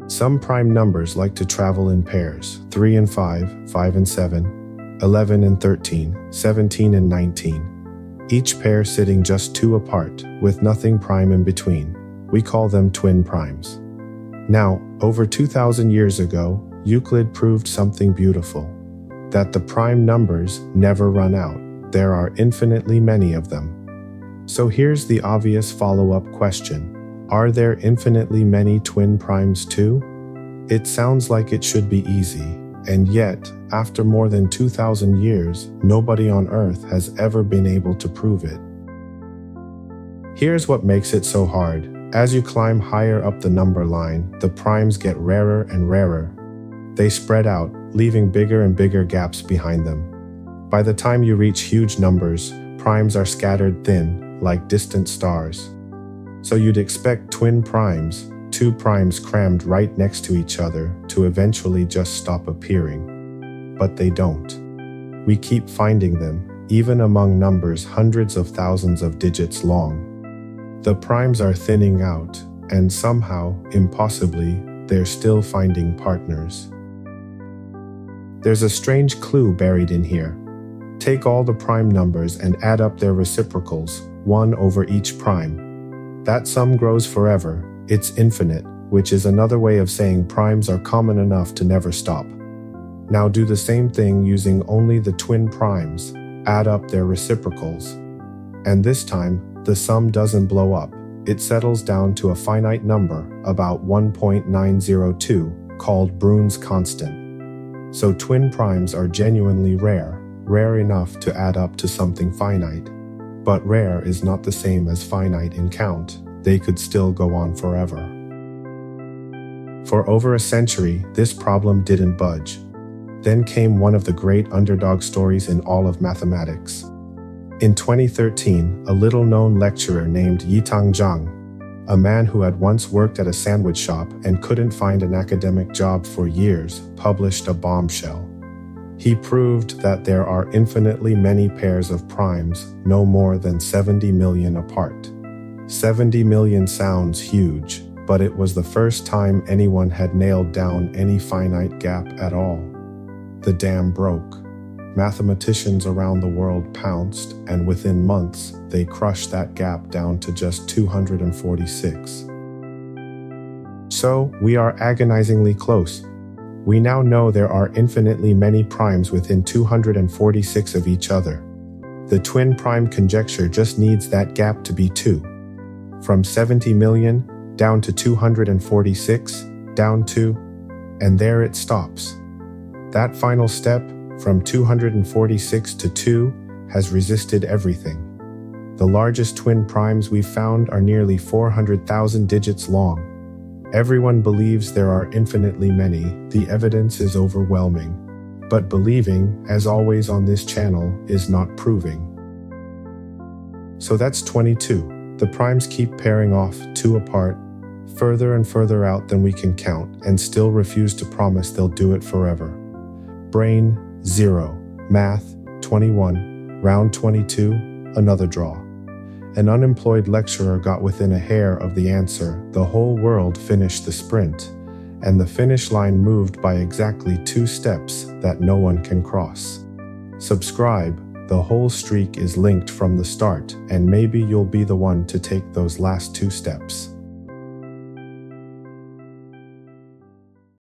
Some prime numbers like to travel in pairs: 3 and 5, 5 and 7, 11 and 13, 17 and 19. Each pair sitting just 2 apart, with nothing prime in between. We call them twin primes. Now, over 2,000 years ago, Euclid proved something beautiful: that the prime numbers never run out. There are infinitely many of them. So here's the obvious follow-up question. Are there infinitely many twin primes too? It sounds like it should be easy, and yet, after more than 2,000 years, nobody on Earth has ever been able to prove it. Here's what makes it so hard. As you climb higher up the number line, the primes get rarer and rarer. They spread out, leaving bigger and bigger gaps behind them. By the time you reach huge numbers, primes are scattered thin, like distant stars. So you'd expect twin primes, 2 primes crammed right next to each other, to eventually just stop appearing. But they don't. We keep finding them, even among numbers hundreds of thousands of digits long. The primes are thinning out, and somehow, impossibly, they're still finding partners. There's a strange clue buried in here. Take all the prime numbers and add up their reciprocals, 1 over each prime. That sum grows forever. It's infinite, which is another way of saying primes are common enough to never stop. Now do the same thing using only the twin primes. Add up their reciprocals. And this time, the sum doesn't blow up. It settles down to a finite number, about 1.902, called Brun's constant. So twin primes are genuinely rare enough to add up to something finite. But rare is not the same as finite in count. They could still go on forever. For over a century, this problem didn't budge. Then came one of the great underdog stories in all of mathematics. In 2013, a little-known lecturer named Yitang Zhang, a man who had once worked at a sandwich shop and couldn't find an academic job for years, published a bombshell. He proved that there are infinitely many pairs of primes, no more than 70 million apart. 70 million sounds huge, but it was the first time anyone had nailed down any finite gap at all. The dam broke. Mathematicians around the world pounced, and within months, they crushed that gap down to just 246. So, we are agonizingly close. We now know there are infinitely many primes within 246 of each other. The twin prime conjecture just needs that gap to be 2. From 70 million, down to 246, down to, and there it stops. That final step, from 246 to 2, has resisted everything. The largest twin primes we've found are nearly 400,000 digits long. Everyone believes there are infinitely many. The evidence is overwhelming. But believing, as always on this channel, is not proving. So that's 22. The primes keep pairing off, 2 apart, further and further out than we can count, and still refuse to promise they'll do it forever. Brain, 0. Math, 21. Round 22, another draw. An unemployed lecturer got within a hair of the answer. The whole world finished the sprint, and the finish line moved by exactly 2 steps that no one can cross. Subscribe. The whole streak is linked from the start, and maybe you'll be the one to take those last 2 steps.